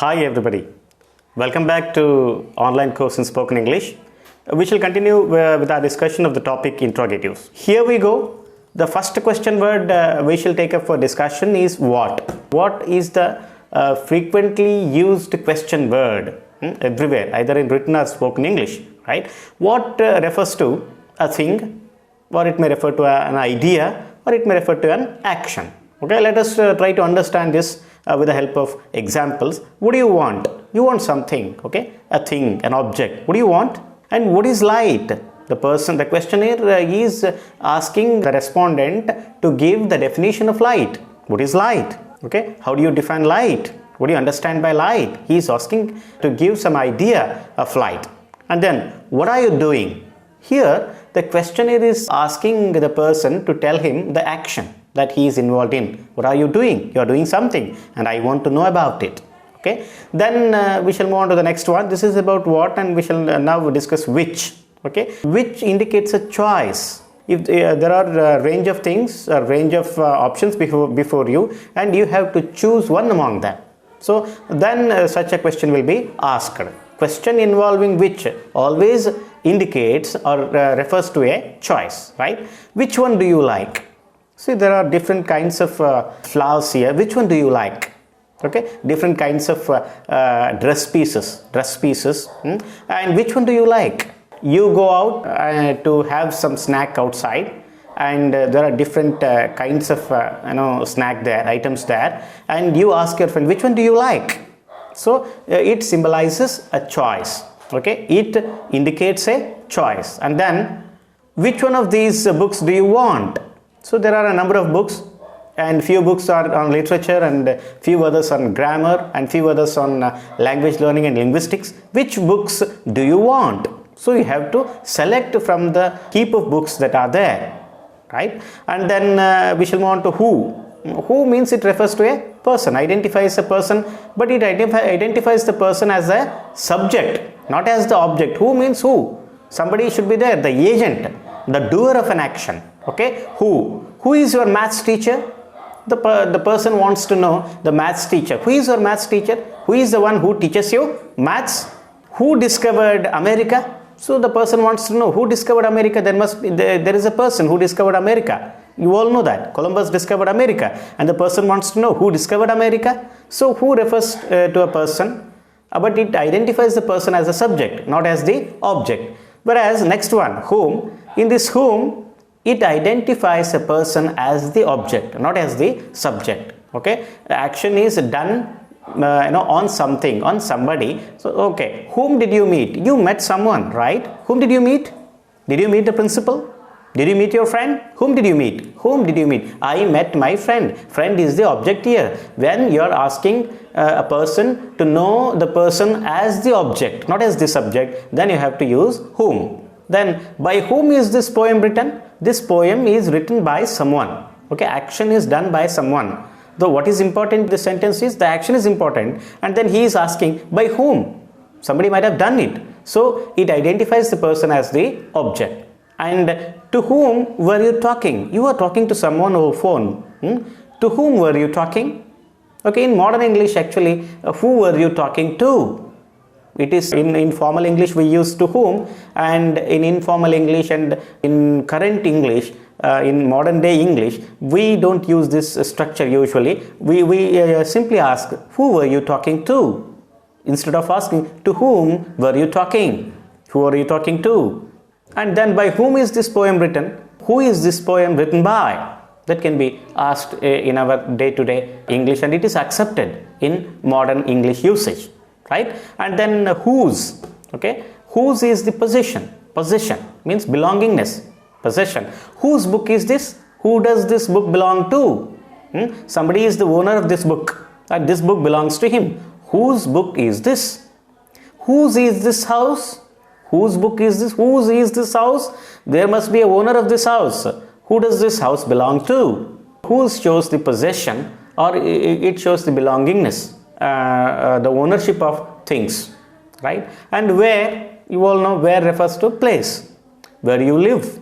Hi everybody, welcome back to online course in spoken English. We shall continue with our discussion of the topic interrogatives. Here we go. The first question word we shall take up for discussion is what. What is the frequently used question word everywhere, either in written or spoken English, right? What refers to a thing, or it may refer to an idea, or it may refer to an action. Okay, let us try to understand this with the help of examples. What do you want? You want something, okay? A thing, an object. What do you want? And what is light? The questionnaire is asking the respondent to give the definition of light. What is light? Okay, how do you define light? What do you understand by light? He is asking to give some idea of light. And then, what are you doing? Here, the questionnaire is asking the person to tell him the action that he is involved in. What are you doing? You are doing something and I want to know about it. Okay, then we shall move on to the next one. This is about what, and we shall now discuss which. Okay, which indicates a choice. If there are a range of things, a range of options before you, and you have to choose one among them. So then such a question will be asked. Question involving which always indicates or refers to a choice, right? Which one do you like? See, there are different kinds of flowers here. Which one do you like? Okay, different kinds of dress pieces, and which one do you like? You go out to have some snack outside, and there are different kinds of snack there, items there, and you ask your friend, which one do you like? So it symbolizes a choice. Okay, it indicates a choice. And then, which one of these books do you want? So there are a number of books, and few books are on literature, and few others on grammar, and few others on language learning and linguistics. Which books do you want? So you have to select from the heap of books that are there, right? And then we shall move on to who. Who means it refers to a person, identifies a person, but it identifies the person as a subject, not as the object. Who means who? Somebody should be there, the agent, the doer of an action. Okay, who? Who is your maths teacher? The person wants to know the maths teacher. Who is your maths teacher? Who is the one who teaches you maths? Who discovered America? So the person wants to know who discovered America. There is a person who discovered America. You all know that Columbus discovered America, and the person wants to know who discovered America. So who refers to a person, but it identifies the person as a subject, not as the object. Whereas next one, whom, in this whom, it identifies a person as the object, not as the subject. Okay, the action is done on something, on somebody. So okay, whom did you meet? You met someone, right? Whom did you meet? Did you meet the principal? Did you meet your friend? Whom did you meet? Whom did you meet? I met my friend. Friend is the object here. When you are asking a person to know the person as the object, not as the subject, then you have to use whom. Then by whom is this poem written? This poem is written by someone. Okay, action is done by someone. Though what is important in this sentence is the action is important, and then he is asking by whom. Somebody might have done it. So it identifies the person as the object. And to whom were you talking? You are talking to someone over phone. To whom were you talking? Okay, in modern English actually, who were you talking to? It is in formal English we use to whom, and in informal English and in current English, in modern day English, we don't use this structure usually. We simply ask, who were you talking to? Instead of asking, to whom were you talking? Who are you talking to? And then by whom is this poem written? Who is this poem written by? That can be asked in our day-to-day English, and it is accepted in modern English usage. Right? And then whose. Okay, whose is the possession. Possession means belongingness, possession. Whose book is this? Who does this book belong to? Somebody is the owner of this book, and this book belongs to him. Whose book is this? Whose is this house? Whose book is this? Whose is this house? There must be a owner of this house. Who does this house belong to? Whose shows the possession, or it shows the belongingness. The ownership of things, right? And where, you all know, where refers to place, where you live.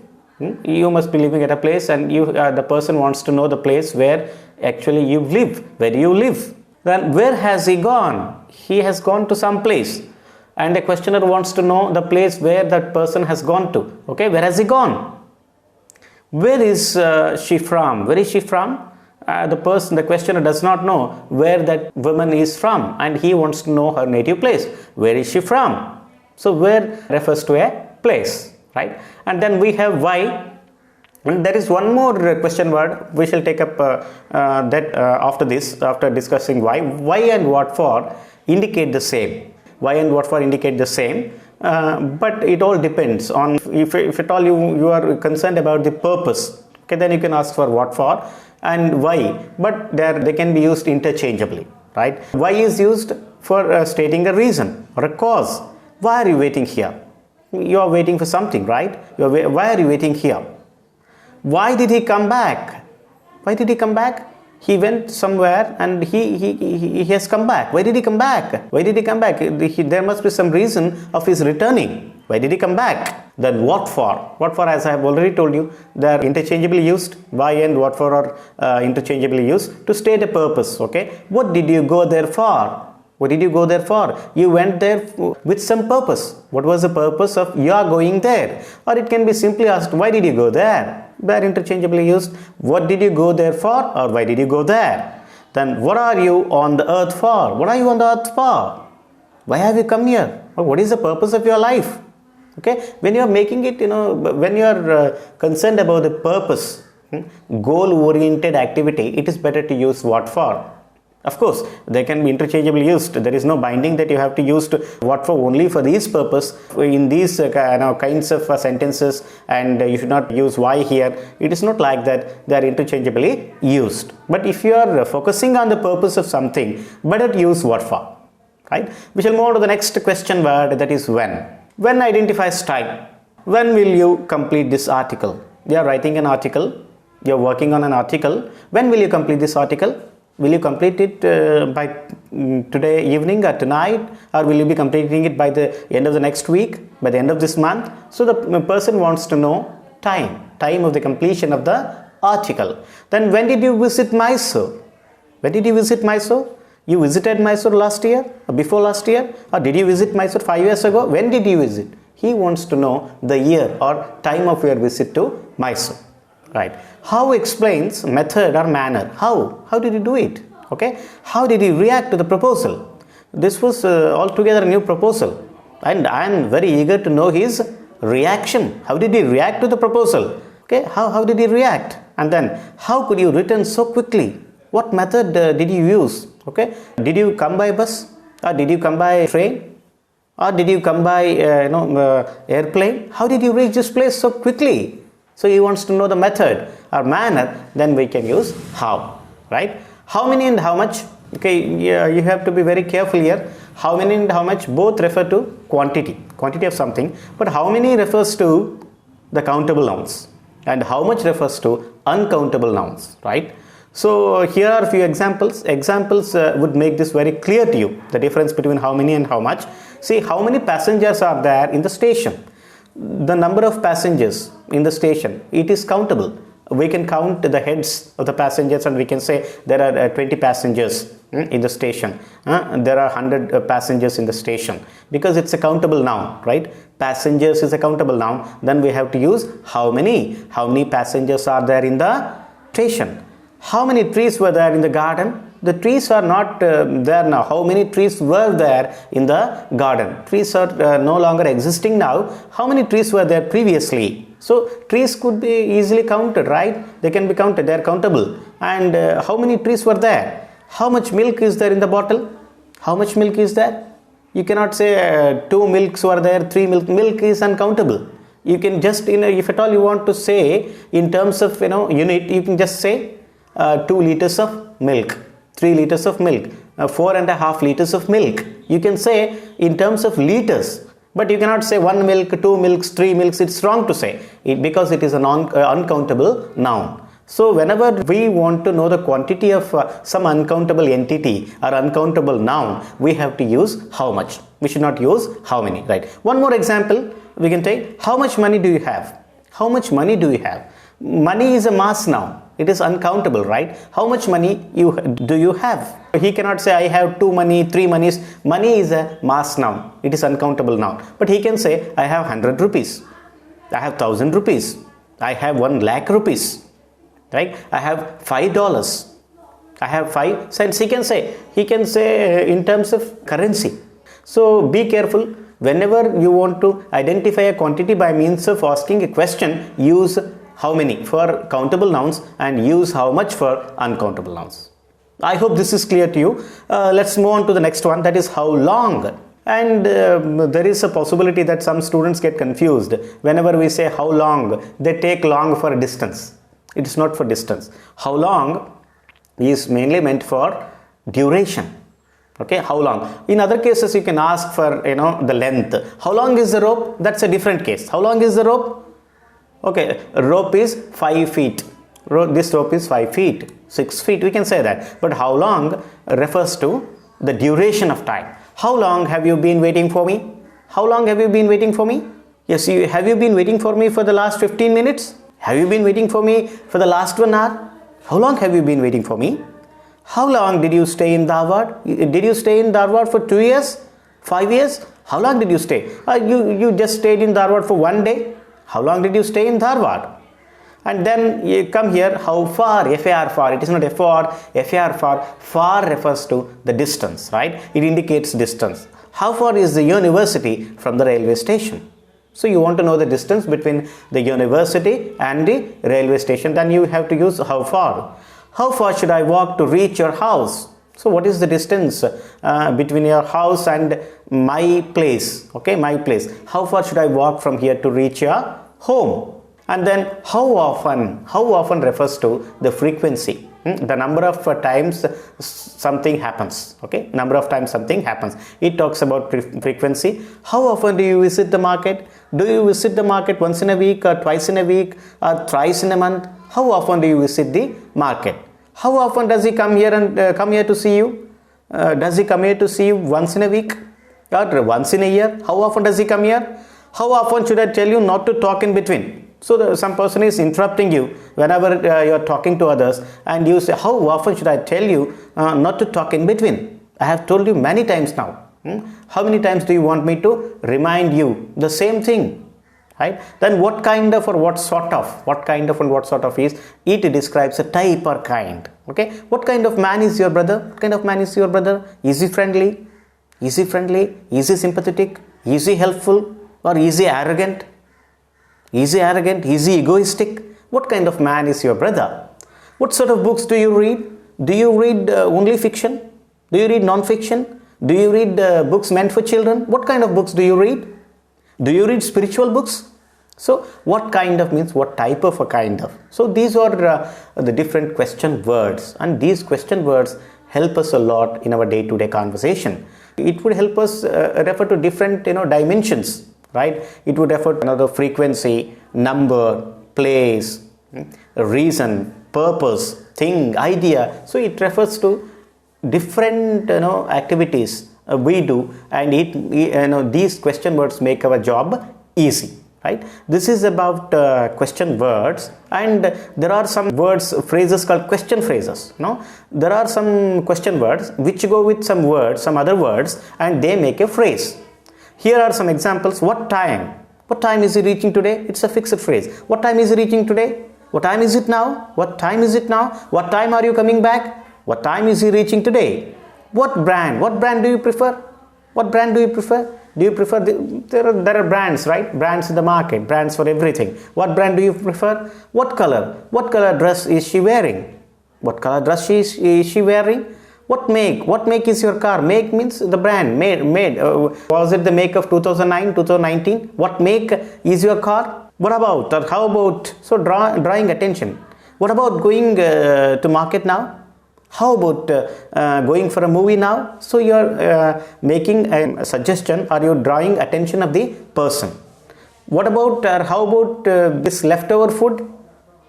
You must be living at a place, and the person wants to know the place where actually you live, where you live. Then where has he gone? He has gone to some place. And the questioner wants to know the place where that person has gone to. Okay, where has he gone? Where is she from? Where is she from? The questioner does not know where that woman is from, and he wants to know her native place. Where is she from? So where refers to a place, right? And then we have why. And there is one more question word. We shall take up that after this, after discussing why. Why and what for indicate the same. Why and what for indicate the same. But it all depends on if at all you are concerned about the purpose. Okay, then you can ask for what for and why. But they can be used interchangeably, right? Why is used for stating a reason or a cause. Why are you waiting here? You are waiting for something, right? Why are you waiting here? Why did he come back? Why did he come back? He went somewhere and he has come back. Why did he come back? Why did he come back? There must be some reason of his returning. Why did he come back? Then what for? What for, as I have already told you, they are interchangeably used. Why and what for are interchangeably used to state a purpose. Okay. What did you go there for? What did you go there for? You went there with some purpose. What was the purpose of you are going there? Or it can be simply asked, why did you go there? They are interchangeably used. What did you go there for? Or why did you go there? Then what are you on the earth for? What are you on the earth for? Why have you come here? Or what is the purpose of your life? Okay, when you are making it, when you are concerned about the purpose, goal-oriented activity, it is better to use what for. Of course, they can be interchangeably used. There is no binding that you have to use what for only for this purpose in these kinds of sentences, and you should not use why here. It is not like that. They are interchangeably used. But if you are focusing on the purpose of something, better to use what for. Right? We shall move on to the next question word, that is when. When identifies time. When will you complete this article? You are writing an article. You are working on an article. When will you complete this article? Will you complete it by today evening or tonight, or will you be completing it by the end of the next week, by the end of this month? So the person wants to know time of the completion of the article. Then when did you visit Mysore? When did you visit Mysore? You visited Mysore last year or before last year, or did you visit Mysore 5 years ago? When did you visit? He wants to know the year or time of your visit to Mysore. Right. How explains method or manner? How did he do it? Okay. How did he react to the proposal? This was altogether a new proposal, and I am very eager to know his reaction. How did he react to the proposal? Okay. How did he react? And then how could you return so quickly? What method did you use? Okay. Did you come by bus, or did you come by train, or did you come by airplane? How did you reach this place so quickly? So he wants to know the method or manner, then we can use how, right? How many and how much? Okay, you have to be very careful here. How many and how much both refer to quantity of something, but how many refers to the countable nouns and how much refers to uncountable nouns, right? So here are a few examples. Examples would make this very clear to you, the difference between how many and how much. See, how many passengers are there in the station? The number of passengers in the station, it is countable. We can count the heads of the passengers and we can say there are 20 passengers in the station. There are 100 passengers in the station, because it's a countable noun, right? Passengers is a countable noun. Then we have to use how many. How many passengers are there in the station? How many trees were there in the garden? The trees are not there now. How many trees were there in the garden? Trees are no longer existing now. How many trees were there previously? So trees could be easily counted, right? They can be counted. They are countable. And how many trees were there? How much milk is there in the bottle? How much milk is there? You cannot say 2 milks were there, 3 milk. Milk is uncountable. You can just, if at all you want to say in terms of, unit, you can just say 2 liters of milk. 3 liters of milk, 4.5 liters of milk. You can say in terms of liters, but you cannot say 1 milk, 2 milks, 3 milks. It's wrong to say it because it is an uncountable noun. So whenever we want to know the quantity of some uncountable entity or uncountable noun, we have to use how much. We should not use how many, right? One more example, we can take how much money do you have? How much money do you have? Money is a mass noun. It is uncountable, right? How much money do you have? He cannot say I have 2 money, 3 monies. Money is a mass noun. It is uncountable noun. But he can say I have 100 rupees. I have 1000 rupees. I have 1 lakh rupees. Right? I have $5. I have 5 cents. He can say in terms of currency. So be careful. Whenever you want to identify a quantity by means of asking a question, use how many for countable nouns and use how much for uncountable nouns. I hope this is clear to you. Let's move on to the next one, that is how long. And there is a possibility that some students get confused. Whenever we say how long, they take long for distance. It is not for distance. How long is mainly meant for duration. Okay, how long? In other cases you can ask for the length. How long is the rope? That's a different case. How long is the rope? Okay, rope is 5 feet. This rope is 5 feet, 6 feet, we can say that. But how long refers to the duration of time. How long have you been waiting for me? How long have you been waiting for me? Yes, have you been waiting for me for the last 15 minutes? Have you been waiting for me for the last 1 hour? How long have you been waiting for me? How long did you stay in Dharwad? Did you stay in Dharwad for 2 years? 5 years? How long did you stay? You just stayed in Dharwad for 1 day. How long did you stay in Dharwad? And then you come here, how far? FAR, far. It is not FOR, FAR, far. Far refers to the distance, right? It indicates distance. How far is the university from the railway station? So you want to know the distance between the university and the railway station, then you have to use how far. How far should I walk to reach your house? So what is the distance between your house and my place? Okay, my place. How far should I walk from here to reach your home? And then how often refers to the frequency. The number of times something happens. Okay, number of times something happens. It talks about frequency. How often do you visit the market? Do you visit the market once in a week or twice in a week or thrice in a month? How often do you visit the market? How often does he come here to see you? Does he come here to see you once in a week or once in a year? How often does he come here? How often should I tell you not to talk in between? So some person is interrupting you whenever you are talking to others, and you say, how often should I tell you not to talk in between? I have told you many times now. How many times do you want me to remind you the same thing? Right? Then what kind of or what sort of? What kind of and what sort of is? It describes a type or kind. Okay? What kind of man is your brother? What kind of man is your brother? Is he friendly? Is he friendly? Is he sympathetic? Is he helpful? Or is he arrogant? Is he arrogant? Is he egoistic? What kind of man is your brother? What sort of books do you read? Do you read only fiction? Do you read non-fiction? Do you read books meant for children? What kind of books do you read? Do you read spiritual books? So what kind of means what type of a kind of. So these are the different question words, and these question words help us a lot in our day-to-day conversation. It would help us refer to different dimensions, right? It would refer to another frequency, number, place, reason, purpose, thing, idea. So it refers to different activities we do, and these question words make our job easy, right? This is about question words, and there are some phrases called question phrases. There are some question words which go with some other words, and they make a phrase. Here are some examples. What time? What time is he reaching today? It's a fixed phrase. What time is he reaching today? What time is it now? What time is it now? What time are you coming back? What time is he reaching today? What brand? What brand do you prefer? What brand do you prefer? Do you prefer there are brands, right? Brands in the market, brands for everything. What brand do you prefer? What color? What color dress is she wearing? What color dress is she wearing? What make? What make is your car? Make means the brand. Made. Was it the make of 2009, 2019? What make is your car? What about? Or how about? So drawing attention. What about going to market now? How about going for a movie now? So you are making a suggestion, or you are drawing attention of the person. What about, how about this leftover food?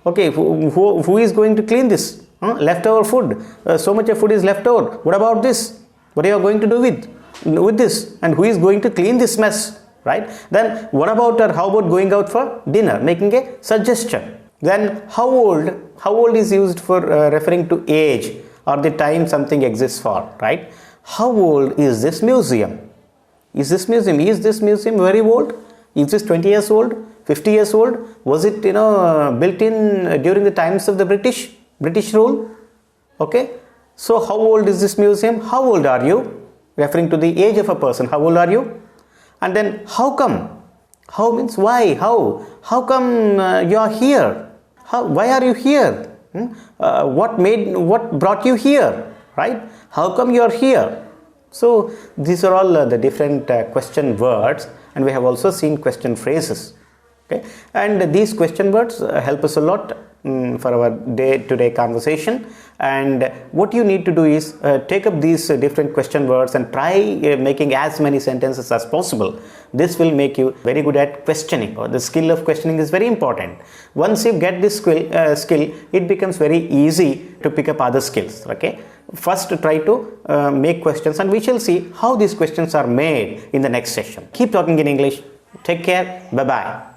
Okay, who is going to clean this? Leftover food. So much of food is left over. What about this? What are you going to do with this? And who is going to clean this mess? Right? Then what about, or how about going out for dinner? Making a suggestion. Then how How old is used for referring to age or the time something exists for, right? How old is this museum? Is this museum very old? Is this 20 years old, 50 years old? Was it built in during the times of the British rule? Okay, so how old is this museum? How old are you? Referring to the age of a person. How old are you? And then how come? How means why? How come you are here? Why are you here? What brought you here? Right? How come you are here? So these are all the different question words, and we have also seen question phrases. Okay, and these question words help us a lot for our day-to-day conversation. And what you need to do is take up these different question words and try making as many sentences as possible. This will make you very good at questioning, or the skill of questioning is very important. Once you get this skill, it becomes very easy to pick up other skills. Okay, first try to make questions, and we shall see how these questions are made in the next session. Keep talking in English. Take care. Bye bye.